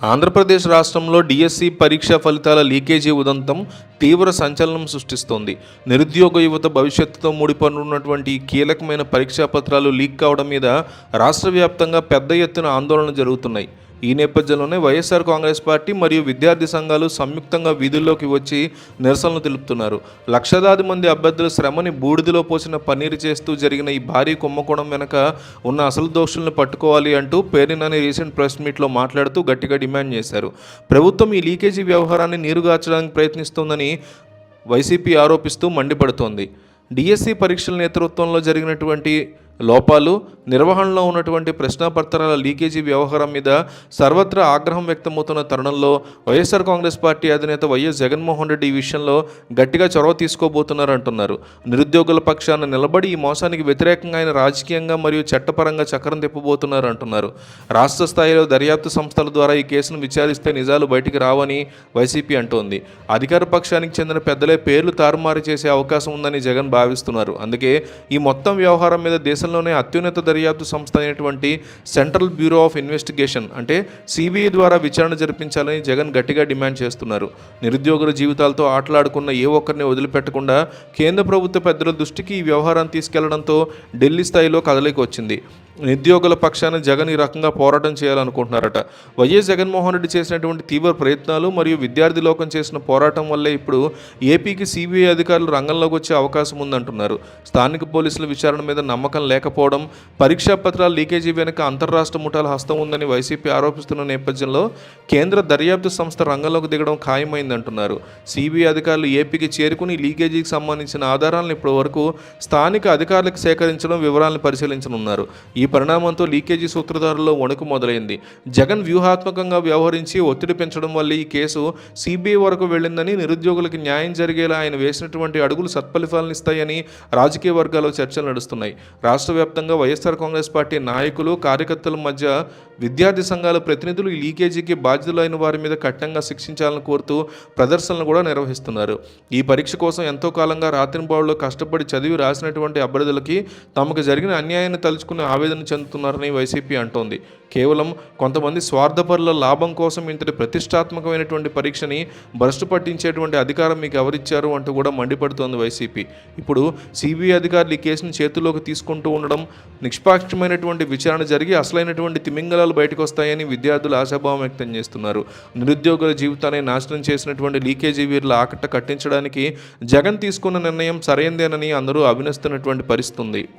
ఆంధ్రప్రదేశ్ రాష్ట్రంలో డిఎస్సి పరీక్షా ఫలితాల లీకేజీ ఉదంతం తీవ్ర సంచలనం సృష్టిస్తోంది. నిరుద్యోగ యువత భవిష్యత్తుతో ముడిపడినటువంటి కీలకమైన పరీక్షా పత్రాలు లీక్ కావడం మీద రాష్ట్ర వ్యాప్తంగా పెద్ద ఎత్తున ఆందోళనలు జరుగుతున్నాయి. ఈ నేపథ్యంలోనే వైఎస్ఆర్ కాంగ్రెస్ పార్టీ మరియు విద్యార్థి సంఘాలు సంయుక్తంగా వీధుల్లోకి వచ్చి నిరసనలు తెలుపుతున్నారు. లక్షలాది మంది అభ్యర్థుల శ్రమని బూడిదలో పోసిన పన్నీరు చేస్తూ జరిగిన ఈ భారీ కుంభకోణం వెనక ఉన్న అసలు దోషులను పట్టుకోవాలి అంటూ పేర్నినాని రీసెంట్ ప్రెస్ మీట్లో మాట్లాడుతూ గట్టిగా డిమాండ్ చేశారు. ప్రభుత్వం ఈ లీకేజీ వ్యవహారాన్ని నీరుగార్చడానికి ప్రయత్నిస్తోందని వైసీపీ ఆరోపిస్తూ మండిపడుతోంది. డిఎస్సి పరీక్షల నేతృత్వంలో జరిగినటువంటి లోపాలు, నిర్వహణలో ఉన్నటువంటి ప్రశ్నాపత్రాల లీకేజీ వ్యవహారం మీద సర్వత్రా ఆగ్రహం వ్యక్తమవుతున్న తరుణంలో వైఎస్ఆర్ కాంగ్రెస్ పార్టీ అధినేత వైఎస్ జగన్మోహన్ రెడ్డి ఈ విషయంలో గట్టిగా చొరవ తీసుకోబోతున్నారంటున్నారు. నిరుద్యోగుల పక్షాన నిలబడి ఈ మోసానికి వ్యతిరేకంగా ఆయన రాజకీయంగా మరియు చట్టపరంగా చక్రం తిప్పబోతున్నారు అంటున్నారు. రాష్ట్ర స్థాయిలో దర్యాప్తు సంస్థల ద్వారా ఈ కేసును విచారిస్తే నిజాలు బయటికి రావని వైసీపీ అంటోంది. అధికార పక్షానికి చెందిన పెద్దలే పేర్లు తారుమారు చేసే అవకాశం ఉందని జగన్ భావిస్తున్నారు. అందుకే ఈ మొత్తం వ్యవహారం మీద దేశంలోనే అత్యున్నత దర్యాప్తు సంస్థ అయినటువంటి సెంట్రల్ బ్యూరో ఆఫ్ ఇన్వెస్టిగేషన్ అంటే సిబిఐ ద్వారా విచారణ జరిపించాలని జగన్ గట్టిగా డిమాండ్ చేస్తున్నారు. నిరుద్యోగుల జీవితాలతో ఆటలాడుకున్న ఏ ఒక్కరిని వదిలిపెట్టకుండా కేంద్ర ప్రభుత్వ పెద్దల దృష్టికి ఈ వ్యవహారాన్ని తీసుకెళ్లడంతో ఢిల్లీ స్థాయిలో కదలిక వచ్చింది. నిరుద్యోగుల పక్షాన జగన్ ఈ రకంగా పోరాటం చేయాలనుకుంటున్నారట. వైఎస్ జగన్మోహన్ రెడ్డి చేసినటువంటి తీవ్ర ప్రయత్నాలు మరియు విద్యార్థి లోకం చేసిన పోరాటం వల్లే ఇప్పుడు ఏపీకి సిబిఐ అధికారులు రంగంలోకి వచ్చే అవకాశం ఉందంటున్నారు. స్థానిక పోలీసుల విచారణ మీద నమ్మకం లేకపోవడం, పరీక్షా పత్రాల లీకేజీ వెనుక అంతర్రాష్ట్ర ముఠాల హస్తం ఉందని వైసీపీ ఆరోపిస్తున్న నేపథ్యంలో కేంద్ర దర్యాప్తు సంస్థ రంగంలోకి దిగడం ఖాయమైందంటున్నారు. సిబిఐ అధికారులు ఏపీకి చేరుకుని లీకేజీకి సంబంధించిన ఆధారాలను ఇప్పటి వరకు స్థానిక అధికారులకు సేకరించడం, వివరాలను పరిశీలించనున్నారు. ఈ పరిణామంతో లీకేజీ సూత్రధారుల్లో వణుకు మొదలైంది. జగన్ వ్యూహాత్మకంగా వ్యవహరించి ఒత్తిడి పెంచడం వల్ల ఈ కేసు సిబిఐ వరకు వెళ్ళిందని, నిరుద్యోగులకు న్యాయం జరిగేలా ఆయన వేసినటువంటి అడుగులు సత్ఫలితాలనిస్తాయని రాజకీయ వర్గాల్లో చర్చలు నడుస్తున్నాయి. రాష్ట్ర వ్యాప్తంగా వైఎస్ఆర్ కాంగ్రెస్ పార్టీ నాయకులు, కార్యకర్తల మధ్య విద్యార్థి సంఘాల ప్రతినిధులు ఈ లీకేజీకి బాధ్యులైన వారి మీద కఠినంగా శిక్షించాలని కోరుతూ ప్రదర్శనలు కూడా నిర్వహిస్తున్నారు. ఈ పరీక్ష కోసం ఎంతో కాలంగా రాత్రింబావుల్లో కష్టపడి చదివి రాసినటువంటి అభ్యర్థులకి తమకు జరిగిన అన్యాయాన్ని తలుచుకుని ఆవేదన చెందుతున్నారని వైసీపీ అంటోంది. కేవలం కొంతమంది స్వార్థపరుల లాభం కోసం ఇంతటి ప్రతిష్టాత్మకమైనటువంటి పరీక్షని భ్రష్టు పట్టించేటువంటి అధికారం మీకు ఎవరిచ్చారు అంటూ కూడా మండిపడుతోంది వైసీపీ. ఇప్పుడు సిబిఐ అధికారులు ఈ కేసును చేతుల్లోకి తీసుకుంటూ ఉండడం, నిష్పాక్షమైనటువంటి విచారణ జరిగి అసలైనటువంటి తిమింగలాలు బయటకు వస్తాయని విద్యార్థులు ఆశాభావం వ్యక్తం చేస్తున్నారు. నిరుద్యోగుల జీవితాన్ని నాశనం చేసినటువంటి లీకేజీ వీరుల ఆకట్ట కట్టించడానికి జగన్ తీసుకున్న నిర్ణయం సరైందేనని అందరూ అభినందిస్తున్నటువంటి పరిస్థితి ఉంది.